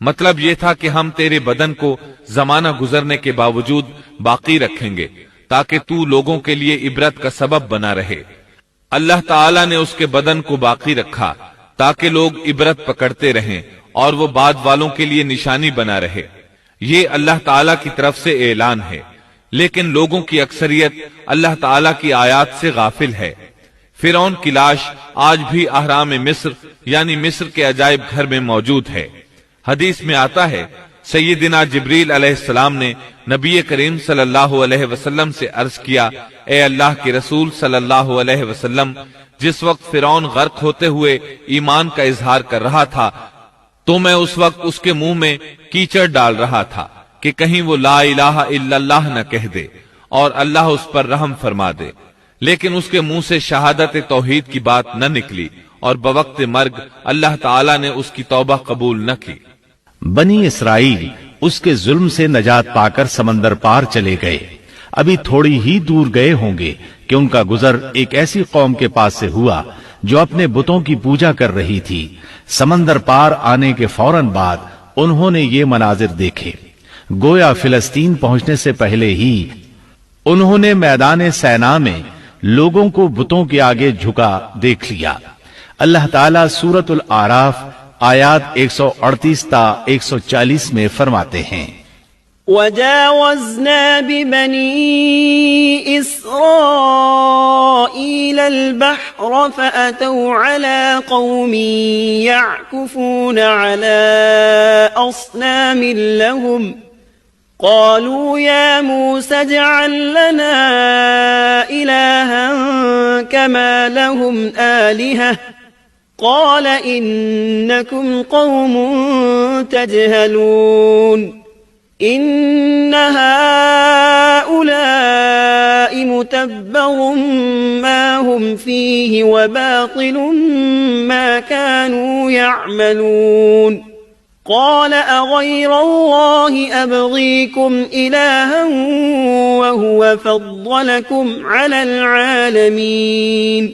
مطلب یہ تھا کہ ہم تیرے بدن کو زمانہ گزرنے کے باوجود باقی رکھیں گے تاکہ تو لوگوں کے لیے عبرت کا سبب بنا رہے۔ اللہ تعالیٰ نے اس کے بدن کو باقی رکھا تاکہ لوگ عبرت پکڑتے رہیں اور وہ بعد والوں کے لیے نشانی بنا رہے۔ یہ اللہ تعالیٰ کی طرف سے اعلان ہے، لیکن لوگوں کی اکثریت اللہ تعالیٰ کی آیات سے غافل ہے۔ فرعون کی لاش آج بھی اہرام مصر یعنی مصر کے عجائب گھر میں موجود ہے۔ حدیث میں آتا ہے سیدنا جبریل علیہ السلام نے نبی کریم صلی اللہ علیہ وسلم سے عرض کیا، اے اللہ کے رسول صلی اللہ علیہ وسلم، جس وقت فرعون غرق ہوتے ہوئے ایمان کا اظہار کر رہا تھا تو میں اس وقت اس کے منہ میں کیچڑ ڈال رہا تھا کہ کہیں وہ لا الہ الا اللہ نہ کہہ دے اور اللہ اس پر رحم فرما دے، لیکن اس کے منہ سے شہادت توحید کی بات نہ نکلی اور بوقت مرگ اللہ تعالیٰ نے اس کی توبہ قبول نہ کی۔ بنی اسرائیل اس کے ظلم سے نجات پا کر سمندر پار چلے گئے۔ ابھی تھوڑی ہی دور گئے ہوں گے کہ ان کا گزر ایک ایسی قوم کے پاس سے ہوا جو اپنے بتوں کی پوجا کر رہی تھی۔ سمندر پار آنے کے فوراً بعد انہوں نے یہ مناظر دیکھے، گویا فلسطین پہنچنے سے پہلے ہی انہوں نے میدان سینا میں لوگوں کو بتوں کے آگے جھکا دیکھ لیا۔ اللہ تعالیٰ سورۃ الاعراف آیات 138 تا 140 میں فرماتے ہیں، وَجَاوَزْنَا بِبَنِي إِسْرَائِيلَ الْبَحْرَ فَأَتَوْا عَلَى قَوْمٍ يَعْكُفُونَ عَلَى أَصْنَامٍ لَهُمْ قَالُوا يَا مُوسَى اجْعَل لَّنَا إِلَٰهًا كَمَا لَهُمْ آلِهَةٌ قَالَ إِنَّكُمْ قَوْمٌ تَجْهَلُونَ إِنَّ هَٰؤُلَاءِ مُتَبَّرٌ مَّا هُمْ فِيهِ وَبَاطِلٌ مَّا كَانُوا يَعْمَلُونَ قَالَ أَغَيْرَ اللَّهِ أَبْغِيكُمْ إِلَٰهًا وَهُوَ فَضَّلَكُمْ عَلَى الْعَالَمِينَ۔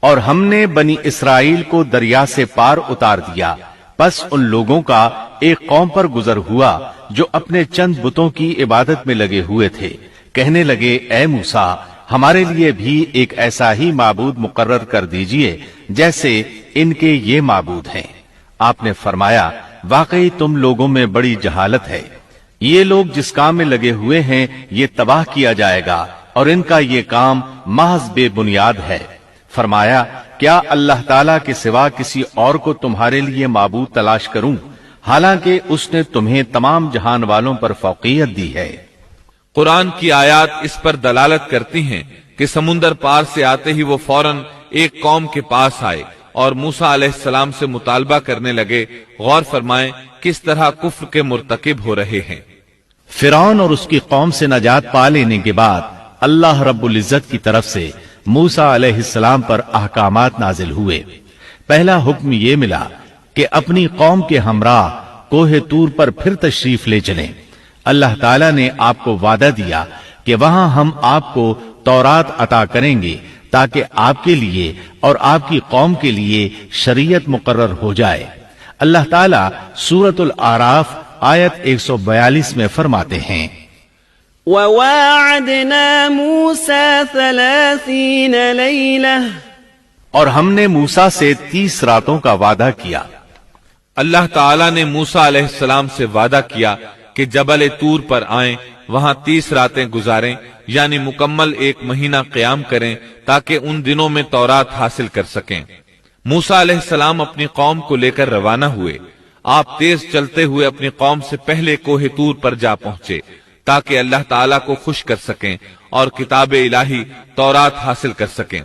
اور ہم نے بنی اسرائیل کو دریا سے پار اتار دیا، پس ان لوگوں کا ایک قوم پر گزر ہوا جو اپنے چند بتوں کی عبادت میں لگے ہوئے تھے۔ کہنے لگے، اے موسیٰ، ہمارے لیے بھی ایک ایسا ہی معبود مقرر کر دیجئے جیسے ان کے یہ معبود ہیں۔ آپ نے فرمایا، واقعی تم لوگوں میں بڑی جہالت ہے، یہ لوگ جس کام میں لگے ہوئے ہیں یہ تباہ کیا جائے گا اور ان کا یہ کام محض بے بنیاد ہے۔ فرمایا، کیا اللہ تعالیٰ کے سوا کسی اور کو تمہارے لیے معبود تلاش کروں، حالانکہ اس نے تمہیں تمام جہان والوں پر فوقیت دی ہے۔ قرآن کی آیات اس پر دلالت کرتی ہیں کہ سمندر پار سے آتے ہی وہ فوراً ایک قوم کے پاس آئے اور موسیٰ علیہ السلام سے مطالبہ کرنے لگے۔ غور فرمائیں کس طرح کفر کے مرتکب ہو رہے ہیں۔ فرعون اور اس کی قوم سے نجات پا لینے کے بعد اللہ رب العزت کی طرف سے موسیٰ علیہ السلام پر احکامات نازل ہوئے۔ پہلا حکم یہ ملا کہ اپنی قوم کے ہمراہ کوہ طور پر پھر تشریف لے چلیں۔ اللہ تعالیٰ نے آپ کو وعدہ دیا کہ وہاں ہم آپ کو تورات عطا کریں گے تاکہ آپ کے لیے اور آپ کی قوم کے لیے شریعت مقرر ہو جائے۔ اللہ تعالیٰ سورۃ الاعراف آیت 142 میں فرماتے ہیں، وَوَاعَدْنَا مُوسَىٰ 30 لَيْلَةً اور ہم نے موسیٰ سے 30 راتوں کا وعدہ کیا۔ اللہ تعالیٰ نے موسیٰ علیہ السلام سے وعدہ کیا کہ جبل طور پر آئیں، وہاں 30 راتیں گزاریں، یعنی مکمل 1 مہینہ قیام کریں تاکہ ان دنوں میں تورات حاصل کر سکیں۔ موسیٰ علیہ السلام اپنی قوم کو لے کر روانہ ہوئے۔ آپ تیز چلتے ہوئے اپنی قوم سے پہلے کوہ طور پر جا پہنچے تاکہ اللہ تعالیٰ کو خوش کر سکیں اور کتاب الہی تورات حاصل کر سکیں۔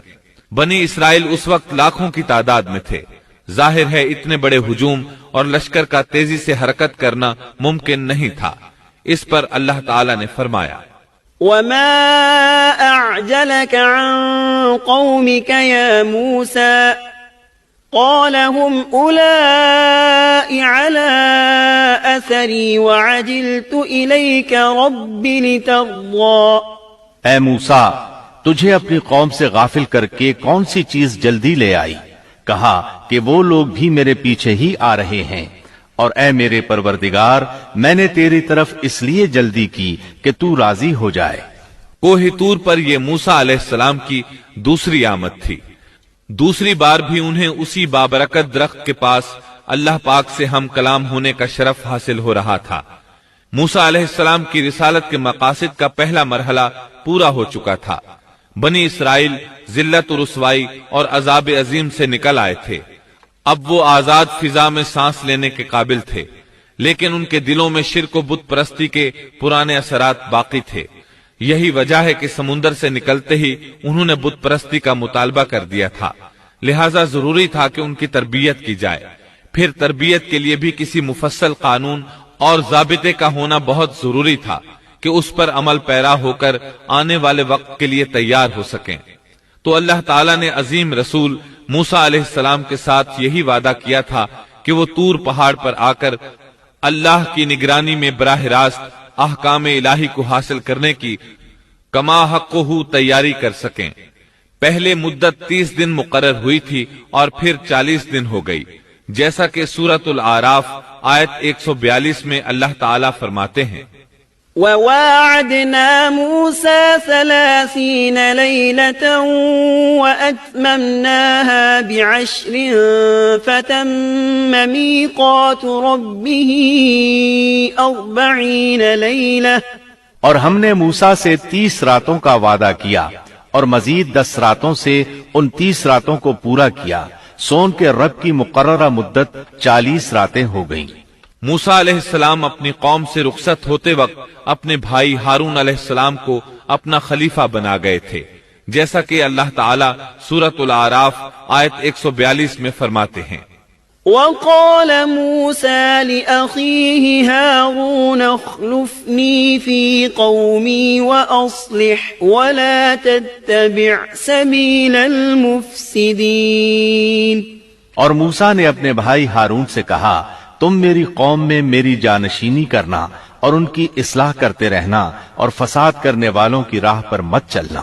بنی اسرائیل اس وقت لاکھوں کی تعداد میں تھے۔ ظاہر ہے اتنے بڑے ہجوم اور لشکر کا تیزی سے حرکت کرنا ممکن نہیں تھا۔ اس پر اللہ تعالیٰ نے فرمایا، وَمَا أَعْجَلَكَ عَن قَوْمِكَ يَا مُوسَىٰ قَالَ هُمْ أُولَاءِ عَلَىٰ أَثَرِي وَعَجِلْتُ إِلَيْكَ رَبِّ لِتَرْضَىٰ۔ اے موسیٰ، تجھے اپنی قوم سے غافل کر کے کون سی چیز جلدی لے آئی؟ کہا کہ وہ لوگ بھی میرے پیچھے ہی آ رہے ہیں اور اے میرے پروردگار، میں نے تیری طرف اس لیے جلدی کی کہ تو راضی ہو جائے۔ کوہ طور پر یہ موسیٰ علیہ السلام کی دوسری آمد تھی۔ دوسری بار بھی انہیں اسی بابرکت درخت کے پاس اللہ پاک سے ہم کلام ہونے کا شرف حاصل ہو رہا تھا۔ موسیٰ علیہ السلام کی رسالت کے مقاصد کا پہلا مرحلہ پورا ہو چکا تھا۔ بنی اسرائیل ذلت و رسوائی اور عذاب عظیم سے نکل آئے تھے۔ اب وہ آزاد فضا میں سانس لینے کے قابل تھے، لیکن ان کے دلوں میں شرک و بت پرستی کے پرانے اثرات باقی تھے۔ یہی وجہ ہے کہ سمندر سے نکلتے ہی انہوں نے بت پرستی کا مطالبہ کر دیا تھا، لہذا ضروری تھا کہ ان کی تربیت کی جائے۔ پھر تربیت کے لیے بھی کسی مفصل قانون اور ضابطے کا ہونا بہت ضروری تھا کہ اس پر عمل پیرا ہو کر آنے والے وقت کے لیے تیار ہو سکیں۔ تو اللہ تعالیٰ نے عظیم رسول موسیٰ علیہ السلام کے ساتھ یہی وعدہ کیا تھا کہ وہ طور پہاڑ پر آ کر اللہ کی نگرانی میں براہ راست احکام الہی کو حاصل کرنے کی کما حقہ تیاری کر سکیں۔ پہلے مدت 30 دن مقرر ہوئی تھی اور پھر 40 دن ہو گئی، جیسا کہ سورۃ الاعراف آیت 142 میں اللہ تعالیٰ فرماتے ہیں، وَوَاعَدْنَا مُوسَى 30 لَيْلَةً وَأَتْمَمْنَاهَا ب10 فَتَمَّ مِيقَاتُ رَبِّهِ 40 لَيْلَةً۔ اور ہم نے موسیٰ سے 30 راتوں کا وعدہ کیا اور مزید 10 راتوں سے ان 30 راتوں کو پورا کیا، سو ان کے رب کی مقررہ مدت 40 راتیں ہو گئیں۔ موسیٰ علیہ السلام اپنی قوم سے رخصت ہوتے وقت اپنے بھائی ہارون علیہ السلام کو اپنا خلیفہ بنا گئے تھے، جیسا کہ اللہ تعالیٰ سورۃ الاعراف آیت 142 میں فرماتے ہیں، وَقَالَ مُوسَى لِأَخِيهِ هَارُونَ اخْلُفْنِي فِي قَوْمِي وَأَصْلِحْ وَلَا تَتَّبِعْ سَبِيلَ الْمُفْسِدِينَ۔ اور موسیٰ نے اپنے بھائی ہارون سے کہا، تم میری قوم میں میری جانشینی کرنا اور ان کی اصلاح کرتے رہنا اور فساد کرنے والوں کی راہ پر مت چلنا۔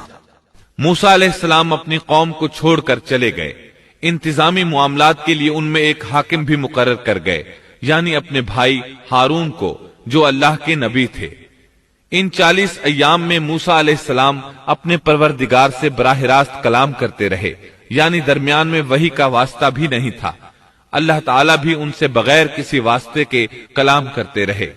موسیٰ علیہ السلام اپنی قوم کو چھوڑ کر چلے گئے۔ انتظامی معاملات کے لیے ان میں ایک حاکم بھی مقرر کر گئے، یعنی اپنے بھائی ہارون کو، جو اللہ کے نبی تھے۔ ان 40 ایام میں موسیٰ علیہ السلام اپنے پروردگار سے براہ راست کلام کرتے رہے، یعنی درمیان میں وحی کا واسطہ بھی نہیں تھا۔ اللہ تعالیٰ بھی ان سے بغیر کسی واسطے کے کلام کرتے رہے۔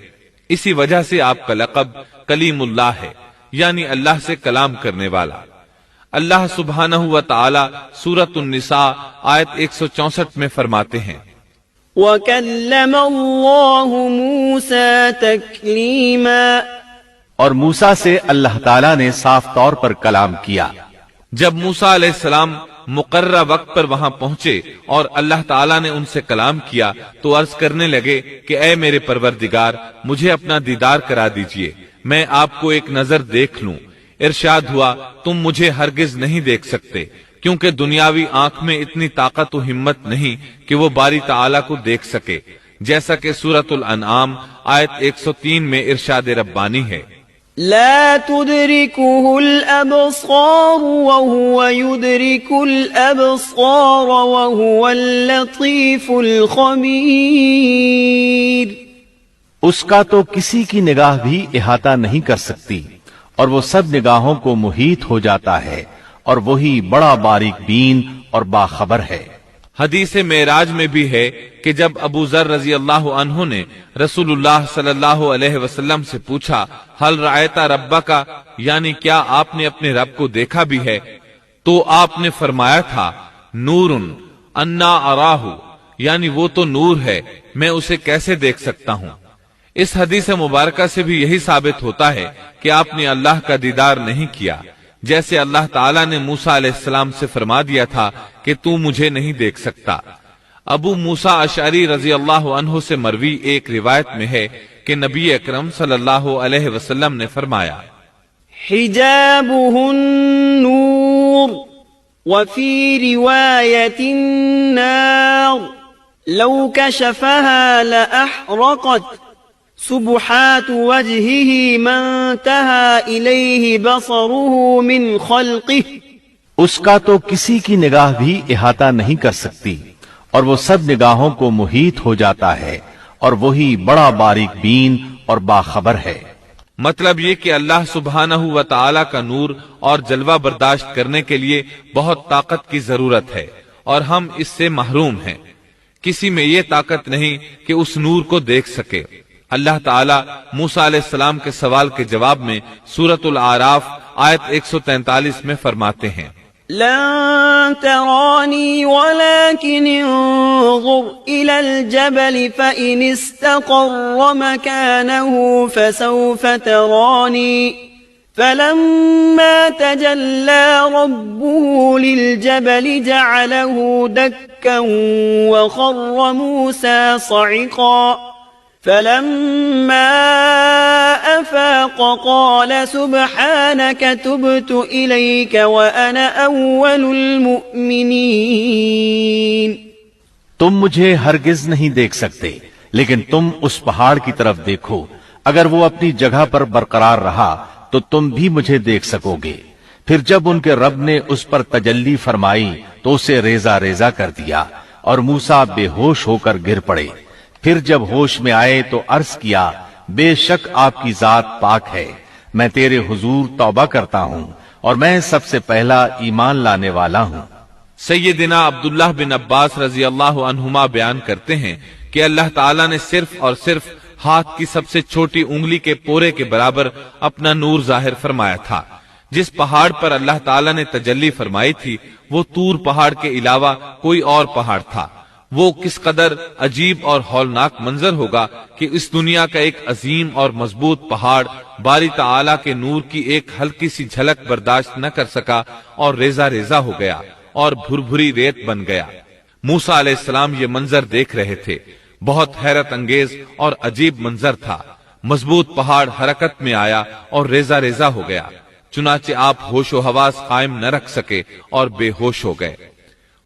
اسی وجہ سے آپ کا لقب کلیم اللہ ہے، یعنی اللہ سے کلام کرنے والا۔ اللہ سبحانہ و تعالی سورۃ النساء آیت 164 میں فرماتے ہیں، وَكَلَّمَ اللَّهُ مُوسَى تَكْلِيمًا۔ اور موسیٰ سے اللہ تعالیٰ نے صاف طور پر کلام کیا۔ جب موسیٰ علیہ السلام مقررہ وقت پر وہاں پہنچے اور اللہ تعالیٰ نے ان سے کلام کیا تو عرض کرنے لگے کہ اے میرے پروردگار، مجھے اپنا دیدار کرا دیجئے، میں آپ کو ایک نظر دیکھ لوں۔ ارشاد ہوا، تم مجھے ہرگز نہیں دیکھ سکتے، کیونکہ دنیاوی آنکھ میں اتنی طاقت و ہمت نہیں کہ وہ باری تعالیٰ کو دیکھ سکے، جیسا کہ سورۃ الانعام آیت 103 میں ارشاد ربانی ہے، لا تدركه الأبصار وهو يدرك الأبصار وهو اللطيف الخبير۔ اس کا تو کسی کی نگاہ بھی احاطہ نہیں کر سکتی، اور وہ سب نگاہوں کو محیط ہو جاتا ہے، اور وہی بڑا باریک بین اور باخبر ہے۔ حدیث معراج میں بھی ہے کہ جب ابو ذر رضی اللہ عنہ نے رسول اللہ صلی اللہ علیہ وسلم سے پوچھا، حل رأیت ربک، یعنی کیا آپ نے اپنے رب کو دیکھا بھی ہے، تو آپ نے فرمایا تھا، نور انا اراہ، یعنی وہ تو نور ہے، میں اسے کیسے دیکھ سکتا ہوں۔ اس حدیث مبارکہ سے بھی یہی ثابت ہوتا ہے کہ آپ نے اللہ کا دیدار نہیں کیا، جیسے اللہ تعالیٰ نے موسیٰ علیہ السلام سے فرما دیا تھا کہ تو مجھے نہیں دیکھ سکتا۔ ابو موسیٰ اشعری رضی اللہ عنہ سے مروی ایک روایت میں ہے کہ نبی اکرم صلی اللہ علیہ وسلم نے فرمایا، حجابه النور وفي رواية النار لو كشفها لأحرقت سبحات وجهه ما انتهى إليه بصره من خلقه۔ اس کا تو کسی کی نگاہ بھی احاطہ نہیں کر سکتی، اور وہ سب نگاہوں کو محیط ہو جاتا ہے، اور وہی بڑا باریک بین اور باخبر ہے۔ مطلب یہ کہ اللہ سبحانہ و تعالی کا نور اور جلوہ برداشت کرنے کے لیے بہت طاقت کی ضرورت ہے، اور ہم اس سے محروم ہیں۔ کسی میں یہ طاقت نہیں کہ اس نور کو دیکھ سکے۔ اللہ تعالیٰ موسیٰ علیہ السلام کے سوال کے جواب میں سورۃ الاعراف آیت 143 میں فرماتے ہیں، لن تراني ولكن انظر إلى الجبل فإن استقر مكانه فسوف تراني فلما تجلى ربه للجبل جعله دكا وخر موسى صعقا فلما أفاق قال سبحانك تبت إليك وأنا أول المؤمنين۔ تم مجھے ہرگز نہیں دیکھ سکتے، لیکن تم اس پہاڑ کی طرف دیکھو، اگر وہ اپنی جگہ پر برقرار رہا تو تم بھی مجھے دیکھ سکو گے۔ پھر جب ان کے رب نے اس پر تجلی فرمائی تو اسے ریزہ ریزہ کر دیا، اور موسیٰ بے ہوش ہو کر گر پڑے۔ پھر جب ہوش میں آئے تو عرض کیا، بے شک آپ کی ذات پاک ہے، میں تیرے حضور توبہ کرتا ہوں، اور میں سب سے پہلا ایمان لانے والا ہوں۔ سیدنا عبداللہ بن عباس رضی اللہ عنہما بیان کرتے ہیں کہ اللہ تعالیٰ نے صرف اور صرف ہاتھ کی سب سے چھوٹی انگلی کے پورے کے برابر اپنا نور ظاہر فرمایا تھا۔ جس پہاڑ پر اللہ تعالیٰ نے تجلی فرمائی تھی وہ طور پہاڑ کے علاوہ کوئی اور پہاڑ تھا۔ وہ کس قدر عجیب اور ہولناک منظر ہوگا کہ اس دنیا کا ایک عظیم اور مضبوط پہاڑ باری تعالیٰ کے نور کی ایک ہلکی سی جھلک برداشت نہ کر سکا اور ریزہ ریزہ ہو گیا اور بھری ریت بن گیا۔ موسیٰ علیہ السلام یہ منظر دیکھ رہے تھے۔ بہت حیرت انگیز اور عجیب منظر تھا۔ مضبوط پہاڑ حرکت میں آیا اور ریزہ ریزہ ہو گیا، چنانچہ آپ ہوش و حواس قائم نہ رکھ سکے اور بے ہوش ہو گئے۔